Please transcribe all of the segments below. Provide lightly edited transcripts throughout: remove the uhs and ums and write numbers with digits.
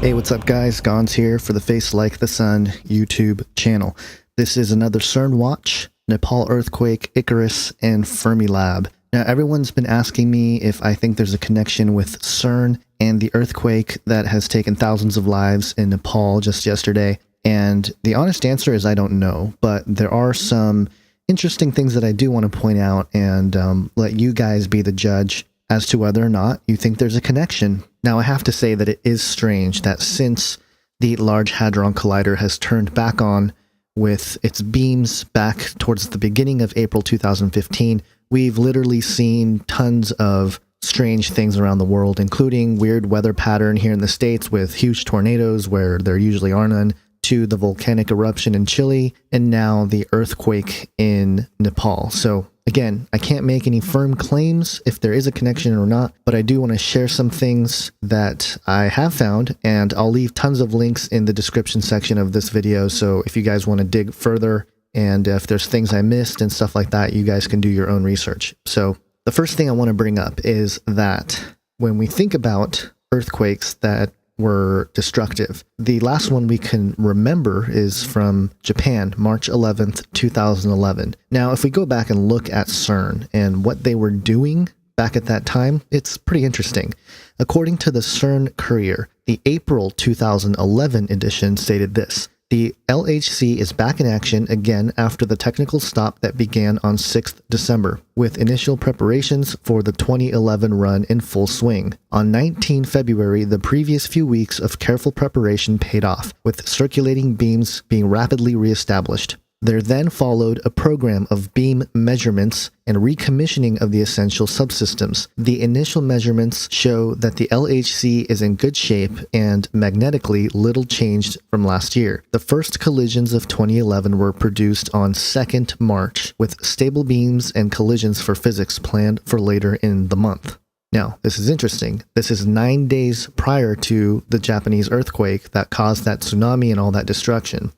Hey, what's up guys? Gons here for the Face Like the Sun YouTube channel. This is another CERN watch, Nepal earthquake, Icarus, and Fermilab. Now everyone's been asking me if I think there's a connection with CERN and the earthquake that has taken thousands of lives in Nepal just yesterday. And the honest answer is I don't know, but there are some interesting things that I do want to point out and let you guys be the judge as to whether or not you think there's a connection. Now, I have to say that it is strange that since the Large Hadron Collider has turned back on with its beams back towards the beginning of April 2015, we've literally seen tons of strange things around the world, including weird weather pattern here in the States with huge tornadoes where there usually are none, to the volcanic eruption in Chile, and now the earthquake in Nepal. So again, I can't make any firm claims if there is a connection or not, but I do want to share some things that I have found, and I'll leave tons of links in the description section of this video. So if you guys want to dig further, and if there's things I missed and stuff like that, you guys can do your own research. So the first thing I want to bring up is that when we think about earthquakes that were destructive, the last one we can remember is from Japan, March 11th, 2011. Now, if we go back and look at CERN and what they were doing back at that time, it's pretty interesting. According to the CERN Courier, the April 2011 edition stated this: the LHC is back in action again after the technical stop that began on 6th December, with initial preparations for the 2011 run in full swing. On 19 February, the previous few weeks of careful preparation paid off, with circulating beams being rapidly reestablished. There then followed a program of beam measurements and recommissioning of the essential subsystems. The initial measurements show that the LHC is in good shape and magnetically little changed from last year. The first collisions of 2011 were produced on 2nd March, with stable beams and collisions for physics planned for later in the month. Now, this is interesting. This is 9 days prior to the Japanese earthquake that caused that tsunami and all that destruction.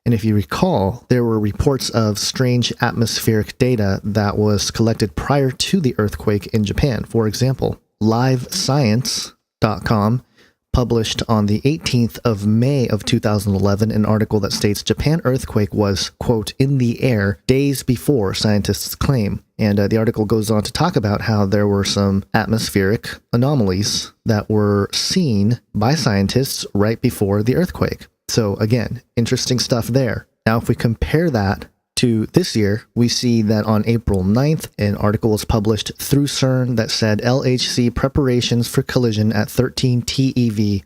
And if you recall, there were reports of strange atmospheric data that was collected prior to the earthquake in Japan. For example, LiveScience.com published on the 18th of May of 2011 an article that states Japan earthquake was, quote, in the air days before scientists claim. And the article goes on to talk about how there were some atmospheric anomalies that were seen by scientists right before the earthquake. So again, interesting stuff there. Now, if we compare that to this year, we see that on April 9th, an article was published through CERN that said LHC preparations for collision at 13 TeV,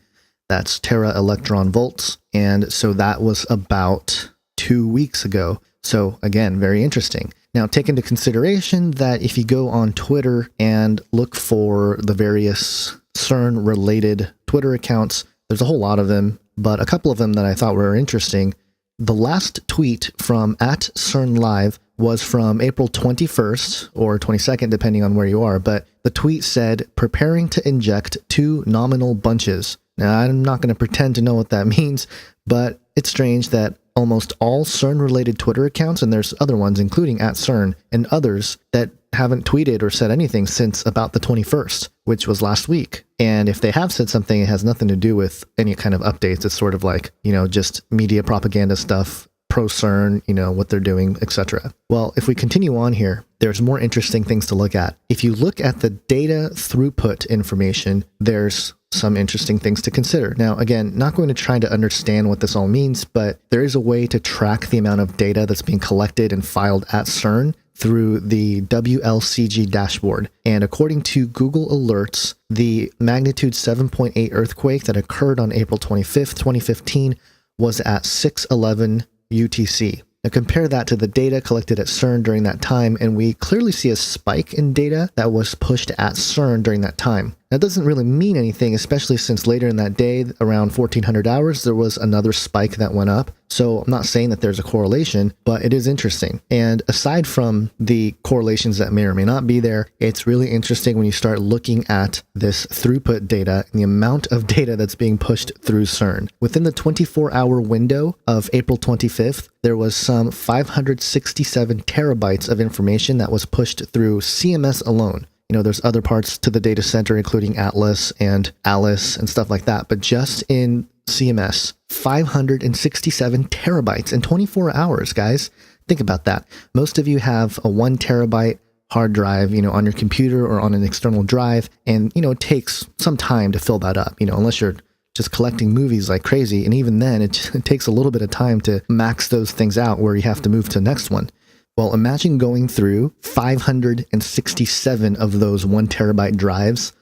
that's tera electron volts. And so that was about 2 weeks ago. So again, very interesting. Now, take into consideration that if you go on Twitter and look for the various CERN-related Twitter accounts, there's a whole lot of them, but a couple of them that I thought were interesting. The last tweet from @CERNLive was from April 21st or 22nd, depending on where you are, but the tweet said, preparing to inject 2 nominal bunches. Now, I'm not going to pretend to know what that means, but it's strange that almost all CERN-related Twitter accounts, and there's other ones, including @CERN, and others that haven't tweeted or said anything since about the 21st, which was last week. And if they have said something, it has nothing to do with any kind of updates. It's sort of like, just media propaganda stuff, pro-CERN, what they're doing, etc. Well, if we continue on here, there's more interesting things to look at. If you look at the data throughput information, there's some interesting things to consider. Now, again, not going to try to understand what this all means, but there is a way to track the amount of data that's being collected and filed at CERN through the WLCG dashboard. And according to Google Alerts, the magnitude 7.8 earthquake that occurred on April 25th, 2015 was at 6:11 UTC. Now compare that to the data collected at CERN during that time, and we clearly see a spike in data that was pushed at CERN during that time. That doesn't really mean anything, especially since later in that day, around 1400 hours, there was another spike that went up. So I'm not saying that there's a correlation, but it is interesting. And aside from the correlations that may or may not be there, it's really interesting when you start looking at this throughput data and the amount of data that's being pushed through CERN. Within the 24-hour window of April 25th, there was some 567 terabytes of information that was pushed through CMS alone. there's other parts to the data center, including Atlas and Alice and stuff like that. But just in CMS, 567 terabytes in 24 hours, guys. Think about that. Most of you have a 1 terabyte hard drive, on your computer or on an external drive. And, it takes some time to fill that up, unless you're just collecting movies like crazy. And even then, it takes a little bit of time to max those things out where you have to move to the next one. Well, imagine going through 567 of those 1 terabyte drives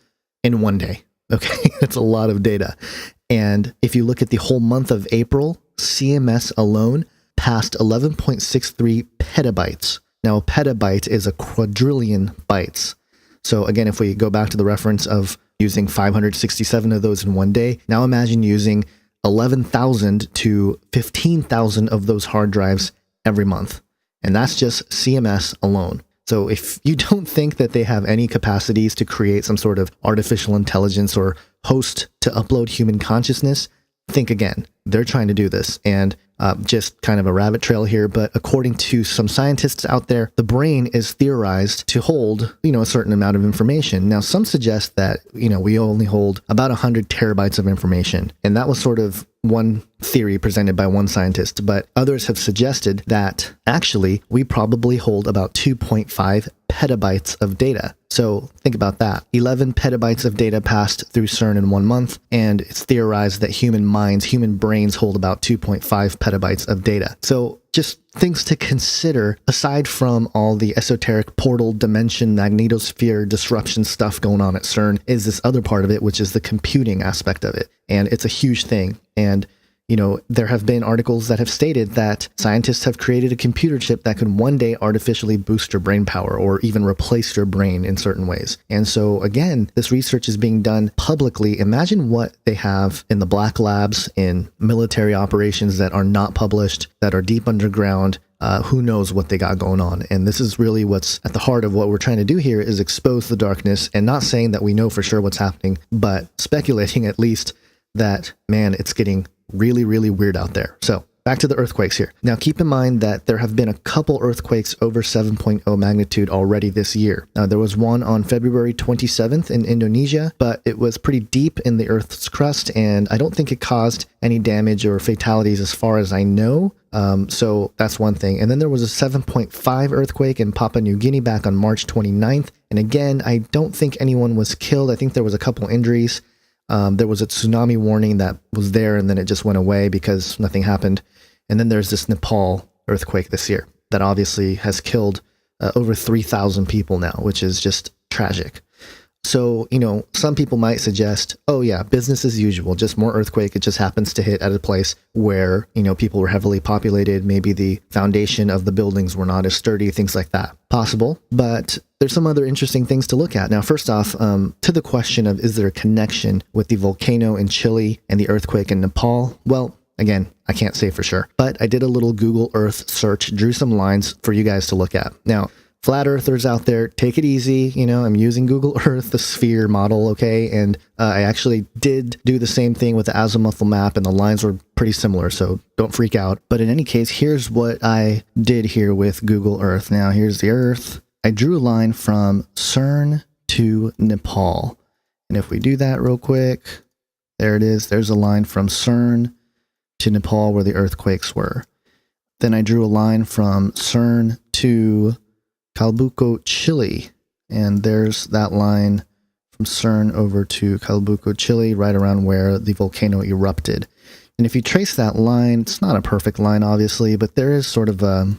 in one day. Okay, that's a lot of data. And if you look at the whole month of April, CMS alone passed 11.63 petabytes. Now, a petabyte is a quadrillion bytes. So again, if we go back to the reference of using 567 of those in one day, now imagine using 11,000 to 15,000 of those hard drives every month. And that's just CMS alone. So if you don't think that they have any capacities to create some sort of artificial intelligence or host to upload human consciousness, think again. They're trying to do this. And just kind of a rabbit trail here, but according to some scientists out there, the brain is theorized to hold, a certain amount of information. Now, some suggest that, we only hold about 100 terabytes of information. And that was sort of one theory presented by one scientist, but others have suggested that actually we probably hold about 2.5 petabytes of data. So think about that. 11 petabytes of data passed through CERN in 1 month, and it's theorized that human brains hold about 2.5 petabytes of data. So just things to consider, aside from all the esoteric portal dimension, magnetosphere disruption stuff going on at CERN, is this other part of it, which is the computing aspect of it. And it's a huge thing. And there have been articles that have stated that scientists have created a computer chip that could one day artificially boost your brain power or even replace your brain in certain ways. And so again, this research is being done publicly. Imagine what they have in the black labs, in military operations that are not published, that are deep underground. Who knows what they got going on. And this is really what's at the heart of what we're trying to do here, is expose the darkness, and not saying that we know for sure what's happening, but speculating at least that, man, it's getting really, really weird out there. So back to the earthquakes here. Now, keep in mind that there have been a couple earthquakes over 7.0 magnitude already this year. There was one on February 27th in Indonesia, but it was pretty deep in the Earth's crust, and I don't think it caused any damage or fatalities as far as I know. So that's one thing. And then there was a 7.5 earthquake in Papua New Guinea back on March 29th. And again, I don't think anyone was killed. I think there was a couple injuries. There was a tsunami warning that was there, and then it just went away because nothing happened. And then there's this Nepal earthquake this year that obviously has killed over 3,000 people now, which is just tragic. So, some people might suggest, oh yeah, business as usual, just more earthquake. It just happens to hit at a place where, people were heavily populated. Maybe the foundation of the buildings were not as sturdy, things like that. Possible, but there's some other interesting things to look at. Now, first off, to the question of, is there a connection with the volcano in Chile and the earthquake in Nepal? Well, again, I can't say for sure, but I did a little Google Earth search, drew some lines for you guys to look at. Now, flat earthers out there, take it easy. I'm using Google Earth, the sphere model, okay? And I actually did do the same thing with the azimuthal map, and the lines were pretty similar, so don't freak out. But in any case, here's what I did here with Google Earth. Now, here's the Earth. I drew a line from CERN to Nepal. And if we do that real quick, there it is. There's a line from CERN to Nepal where the earthquakes were. Then I drew a line from CERN to Calbuco, Chile, and there's that line from CERN over to Calbuco, Chile, right around where the volcano erupted. And if you trace that line, it's not a perfect line, obviously, but there is sort of a,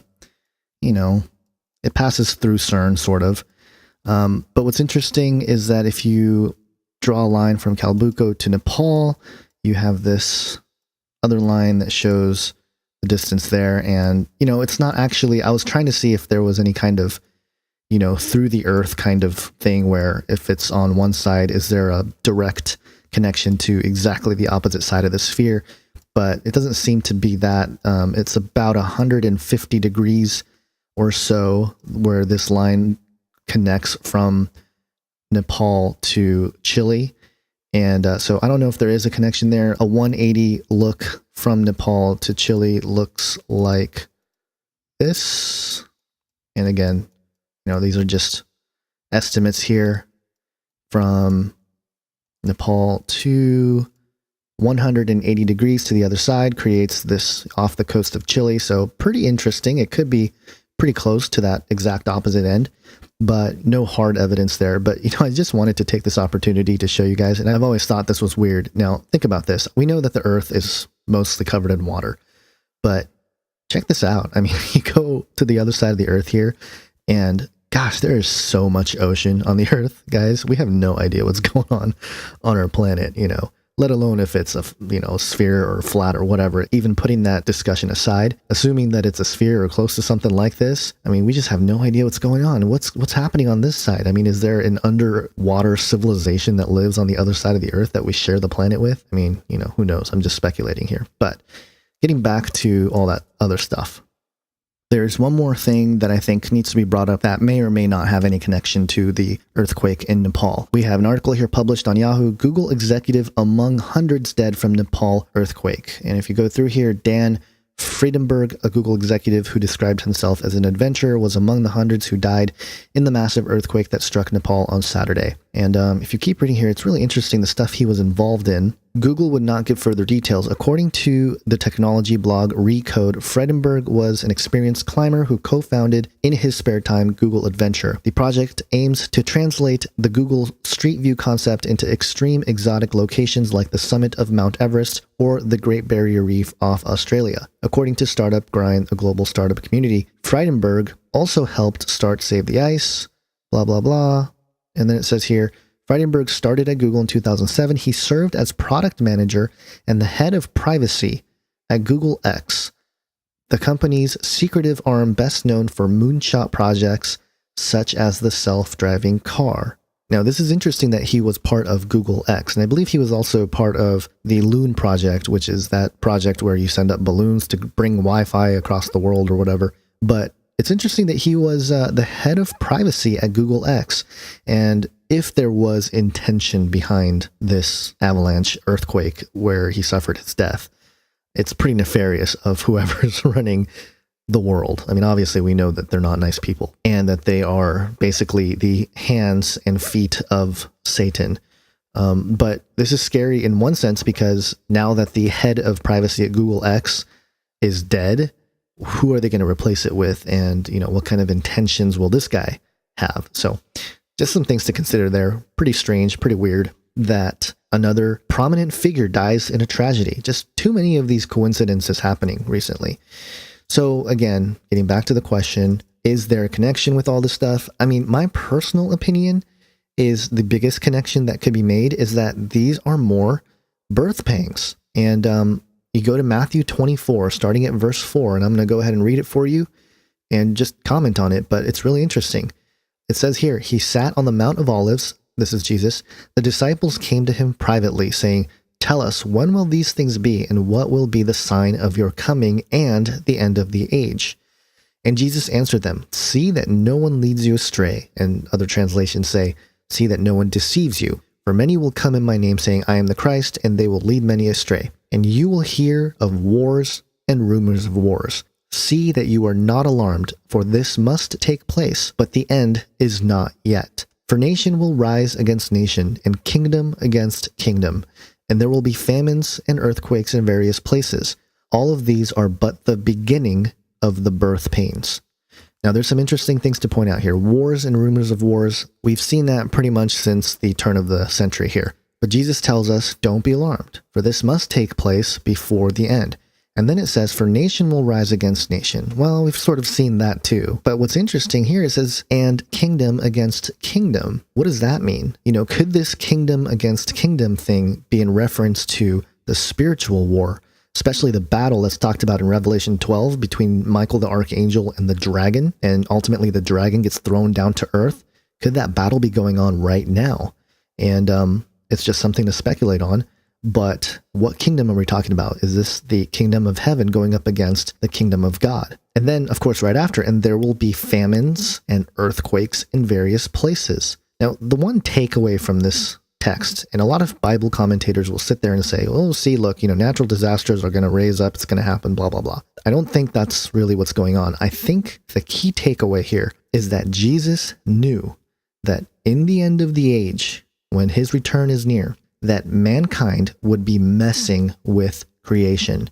it passes through CERN, sort of. But what's interesting is that if you draw a line from Calbuco to Nepal, you have this other line that shows the distance there. And, it's not actually, I was trying to see if there was any kind of, through the earth kind of thing where if it's on one side, is there a direct connection to exactly the opposite side of the sphere? But it doesn't seem to be that. It's about 150 degrees or so where this line connects from Nepal to Chile. And so I don't know if there is a connection there. A 180 look from Nepal to Chile looks like this. And again, these are just estimates here from Nepal to 180 degrees to the other side creates this off the coast of Chile. So pretty interesting. It could be pretty close to that exact opposite end, but no hard evidence there. But, I just wanted to take this opportunity to show you guys. And I've always thought this was weird. Now, think about this. We know that the Earth is mostly covered in water, but check this out. I mean, you go to the other side of the Earth here, and gosh, there is so much ocean on the Earth, guys. We have no idea what's going on our planet, let alone if it's a sphere or flat or whatever. Even putting that discussion aside, assuming that it's a sphere or close to something like this, I mean, we just have no idea what's going on. What's happening on this side? I mean, is there an underwater civilization that lives on the other side of the Earth that we share the planet with? I mean, who knows? I'm just speculating here. But getting back to all that other stuff, there's one more thing that I think needs to be brought up that may or may not have any connection to the earthquake in Nepal. We have an article here published on Yahoo, Google executive among hundreds dead from Nepal earthquake. And if you go through here, Dan Friedenberg, a Google executive who described himself as an adventurer, was among the hundreds who died in the massive earthquake that struck Nepal on Saturday. And if you keep reading here, it's really interesting the stuff he was involved in. Google would not give further details. According to the technology blog Recode, Friedenberg was an experienced climber who co-founded in his spare time Google Adventure. The project aims to translate the Google Street View concept into extreme exotic locations like the summit of Mount Everest or the Great Barrier Reef off Australia. According to Startup Grind, a global startup community, Friedenberg also helped start Save the Ice, blah, blah, blah. And then it says here, Friedenberg started at Google in 2007. He served as product manager and the head of privacy at Google X, the company's secretive arm best known for moonshot projects such as the self-driving car. Now, this is interesting that he was part of Google X, and I believe he was also part of the Loon project, which is that project where you send up balloons to bring Wi-Fi across the world or whatever. But it's interesting that he was the head of privacy at Google X, and if there was intention behind this avalanche earthquake where he suffered his death, it's pretty nefarious of whoever's running the world. I mean, obviously we know that they're not nice people and that they are basically the hands and feet of Satan. But this is scary in one sense because now that the head of privacy at Google X is dead, who are they going to replace it with? And, what kind of intentions will this guy have? So just some things to consider there. Pretty strange, pretty weird that another prominent figure dies in a tragedy. Just too many of these coincidences happening recently. So again, getting back to the question, is there a connection with all this stuff? I mean, my personal opinion is the biggest connection that could be made is that these are more birth pangs. And you go to Matthew 24, starting at verse 4, and I'm going to go ahead and read it for you and just comment on it, but it's really interesting. It says here, he sat on the Mount of Olives. This is Jesus. The disciples came to him privately, saying, "Tell us, when will these things be, and what will be the sign of your coming and the end of the age?" And Jesus answered them, "See that no one leads you astray." And other translations say, "See that no one deceives you. For many will come in my name, saying, I am the Christ, and they will lead many astray. And you will hear of wars and rumors of wars. See that you are not alarmed, for this must take place, but the end is not yet. For nation will rise against nation, and kingdom against kingdom, and there will be famines and earthquakes in various places. All of these are but the beginning of the birth pains." Now, there's some interesting things to point out here. Wars and rumors of wars, we've seen that pretty much since the turn of the century here. But Jesus tells us, don't be alarmed, for this must take place before the end. And then it says, for nation will rise against nation. Well, we've sort of seen that too. But what's interesting here, it says, and kingdom against kingdom. What does that mean? Could this kingdom against kingdom thing be in reference to the spiritual war, especially the battle that's talked about in Revelation 12 between Michael the archangel and the dragon, and ultimately the dragon gets thrown down to earth? Could that battle be going on right now? And it's just something to speculate on. But what kingdom are we talking about? Is this the kingdom of heaven going up against the kingdom of God? And then, of course, right after, and there will be famines and earthquakes in various places. Now, the one takeaway from this text, and a lot of Bible commentators will sit there and say, oh, see, look, natural disasters are going to raise up, it's going to happen, blah, blah, blah. I don't think that's really what's going on. I think the key takeaway here is that Jesus knew that in the end of the age, when his return is near, that mankind would be messing with creation.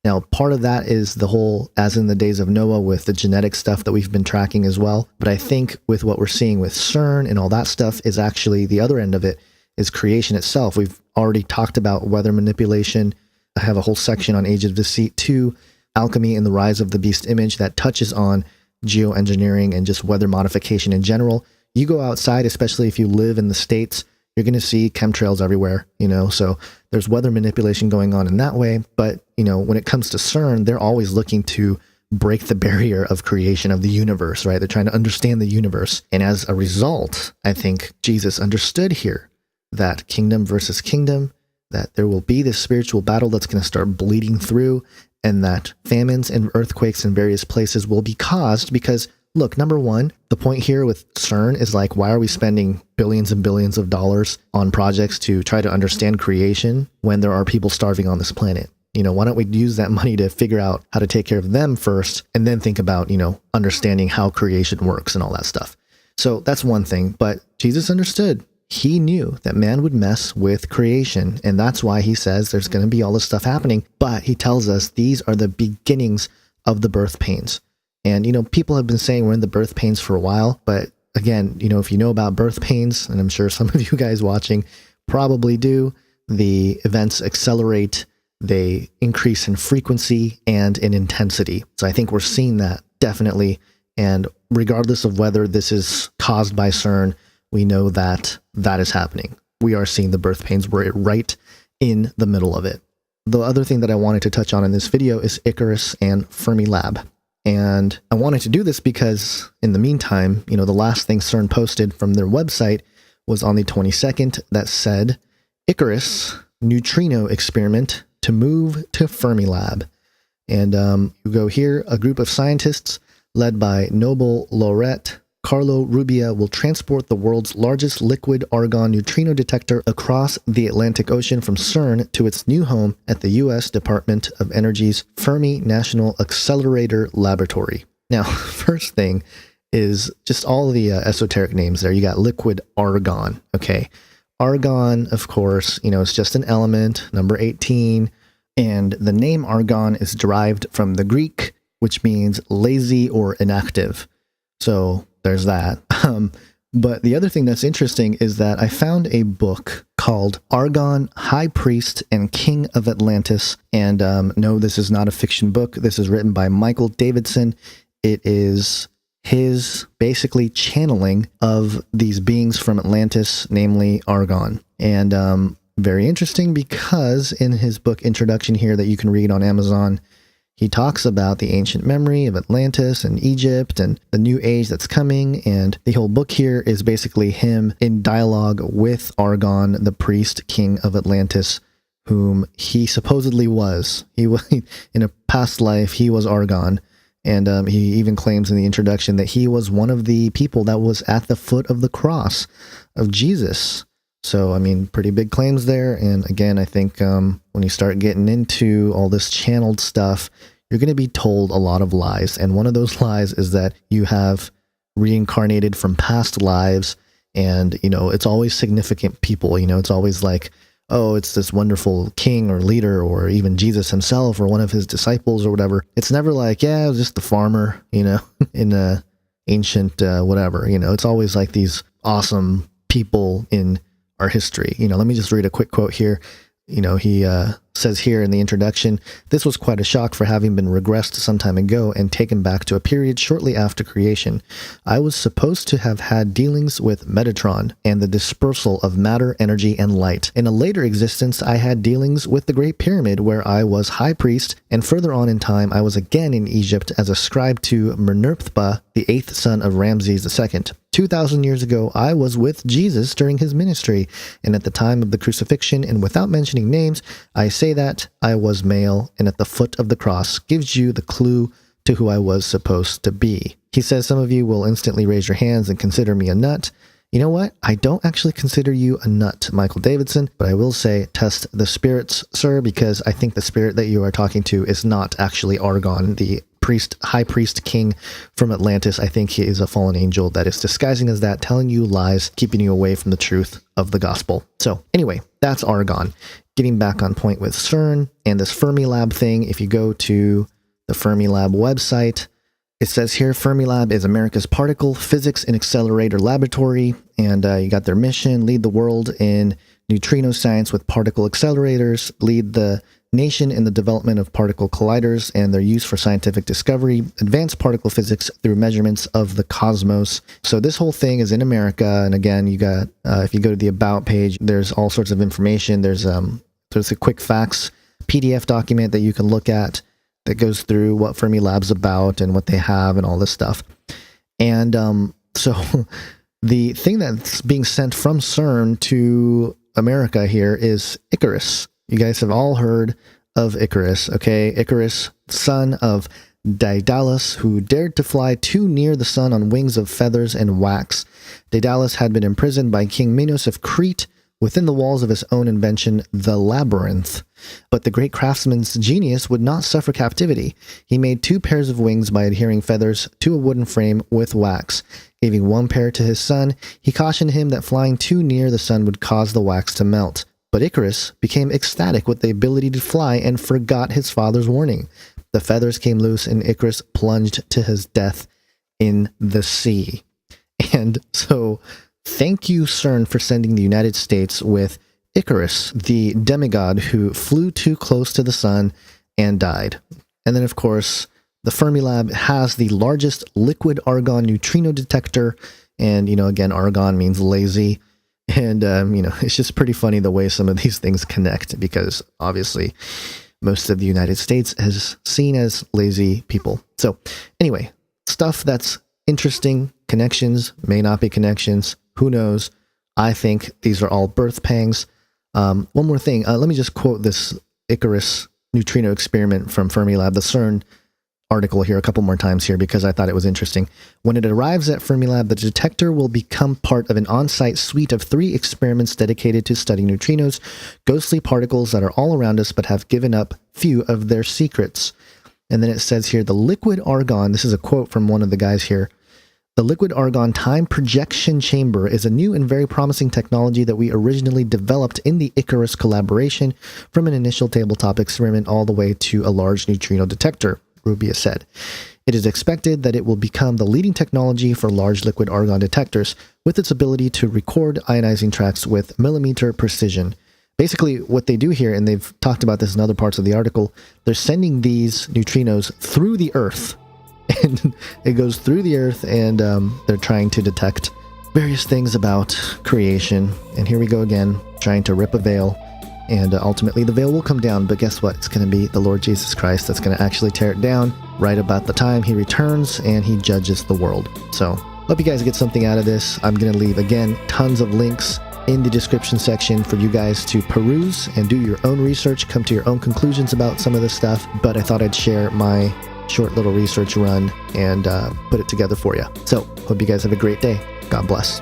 Now, part of that is the whole, as in the days of Noah, with the genetic stuff that we've been tracking as well. But I think with what we're seeing with CERN and all that stuff is actually the other end of it is creation itself. We've already talked about weather manipulation. I have a whole section on Age of Deceit 2, alchemy and the rise of the beast image that touches on geoengineering and just weather modification in general. You go outside, especially if you live in the States, you're going to see chemtrails everywhere, so there's weather manipulation going on in that way. But, when it comes to CERN, they're always looking to break the barrier of creation of the universe, right? They're trying to understand the universe. And as a result, I think Jesus understood here that kingdom versus kingdom, that there will be this spiritual battle that's going to start bleeding through, and that famines and earthquakes in various places will be caused because, look, number one, the point here with CERN is like, why are we spending billions and billions of dollars on projects to try to understand creation when there are people starving on this planet? Why don't we use that money to figure out how to take care of them first and then think about, understanding how creation works and all that stuff. So that's one thing. But Jesus understood. He knew that man would mess with creation. And that's why he says there's going to be all this stuff happening. But he tells us these are the beginnings of the birth pains. And, people have been saying we're in the birth pains for a while. But again, if you know about birth pains, and I'm sure some of you guys watching probably do, the events accelerate, they increase in frequency and in intensity. So I think we're seeing that definitely. And regardless of whether this is caused by CERN, we know that that is happening. We are seeing the birth pains. We're right in the middle of it. The other thing that I wanted to touch on in this video is Icarus and Fermilab. And I wanted to do this because in the meantime, the last thing CERN posted from their website was on the 22nd that said, Icarus neutrino experiment to move to Fermilab. And you go here, a group of scientists led by Nobel laureate Carlo Rubbia will transport the world's largest liquid argon neutrino detector across the Atlantic Ocean from CERN to its new home at the U.S. Department of Energy's Fermi National Accelerator Laboratory. Now, first thing is just all the esoteric names there. You got liquid argon, okay? Argon, of course, it's just an element, number 18, and the name argon is derived from the Greek, which means lazy or inactive. So there's that. But the other thing that's interesting is that I found a book called Argon, High Priest and King of Atlantis. And no, this is not a fiction book. This is written by Michael Davidson. It is his basically channeling of these beings from Atlantis, namely Argon. And very interesting because in his book introduction here that you can read on Amazon, he talks about the ancient memory of Atlantis and Egypt and the new age that's coming. And the whole book here is basically him in dialogue with Argon, the priest king of Atlantis, whom he supposedly was. He was in a past life, he was Argon. And he even claims in the introduction that he was one of the people that was at the foot of the cross of Jesus. So, I mean, pretty big claims there. And again, I think when you start getting into all this channeled stuff, you're going to be told a lot of lies. And one of those lies is that you have reincarnated from past lives. And, it's always significant people. It's always like, oh, it's this wonderful king or leader or even Jesus himself or one of his disciples or whatever. It's never like, yeah, it was just the farmer, in a ancient whatever. It's always like these awesome people in our history. Let me just read a quick quote here. He says here in the introduction, this was quite a shock for having been regressed some time ago and taken back to a period shortly after creation. I was supposed to have had dealings with Metatron and the dispersal of matter, energy, and light. In a later existence, I had dealings with the Great Pyramid where I was high priest, and further on in time, I was again in Egypt as a scribe to Merneptah, the eighth son of Ramses II. 2,000 years ago, I was with Jesus during his ministry, and at the time of the crucifixion, and without mentioning names, I say that I was male, and at the foot of the cross gives you the clue to who I was supposed to be. He says some of you will instantly raise your hands and consider me a nut. You know what? I don't actually consider you a nut, Michael Davidson, but I will say test the spirits, sir, because I think the spirit that you are talking to is not actually Argon, the high priest king from Atlantis. I think he is a fallen angel that is disguising as that, telling you lies, keeping you away from the truth of the gospel. So anyway, that's argon. Getting back on point with CERN and this Fermilab thing, if you go to the Fermilab website, it says here, Fermilab is America's particle physics and accelerator laboratory, and you got their mission: lead the world in neutrino science with particle accelerators, lead the nation in the development of particle colliders and their use for scientific discovery, advance particle physics through measurements of the cosmos. So this whole thing is in America, and again, you got if you go to the About page, there's all sorts of information. There's a quick facts PDF document that you can look at that goes through what Fermilab's about and what they have and all this stuff. And so the thing that's being sent from CERN to America here is Icarus. You guys have all heard of Icarus, okay? Icarus, son of Daedalus, who dared to fly too near the sun on wings of feathers and wax. Daedalus had been imprisoned by King Minos of Crete within the walls of his own invention, the labyrinth. But the great craftsman's genius would not suffer captivity. He made 2 pairs of wings by adhering feathers to a wooden frame with wax. Giving 1 pair to his son, he cautioned him that flying too near the sun would cause the wax to melt. But Icarus became ecstatic with the ability to fly and forgot his father's warning. The feathers came loose and Icarus plunged to his death in the sea. And so, thank you, CERN, for sending the United States with Icarus, the demigod who flew too close to the sun and died. And then, of course, the Fermilab has the largest liquid argon neutrino detector. And, again, argon means lazy. And, it's just pretty funny the way some of these things connect, because obviously most of the United States is seen as lazy people. So anyway, stuff that's interesting, connections, may not be connections, who knows? I think these are all birth pangs. One more thing, let me just quote this Icarus neutrino experiment from Fermilab, the CERN article here a couple more times here, because I thought it was interesting. When it arrives at Fermilab, the detector will become part of an on-site suite of 3 experiments dedicated to studying neutrinos, ghostly particles that are all around us but have given up few of their secrets. And then it says here, the liquid argon, this is a quote from one of the guys here, the liquid argon time projection chamber is a new and very promising technology that we originally developed in the Icarus collaboration, from an initial tabletop experiment all the way to a large neutrino detector, Rubia said. It is expected that it will become the leading technology for large liquid argon detectors, with its ability to record ionizing tracks with millimeter precision. Basically, what they do here, and they've talked about this in other parts of the article, they're sending these neutrinos through the Earth. And it goes through the Earth, and they're trying to detect various things about creation. And here we go again, trying to rip a veil. And ultimately the veil will come down, but guess what? It's going to be the Lord Jesus Christ that's going to actually tear it down right about the time he returns and he judges the world. So, hope you guys get something out of this. I'm going to leave, again, tons of links in the description section for you guys to peruse and do your own research, come to your own conclusions about some of this stuff. But I thought I'd share my short little research run and put it together for you. So, hope you guys have a great day. God bless.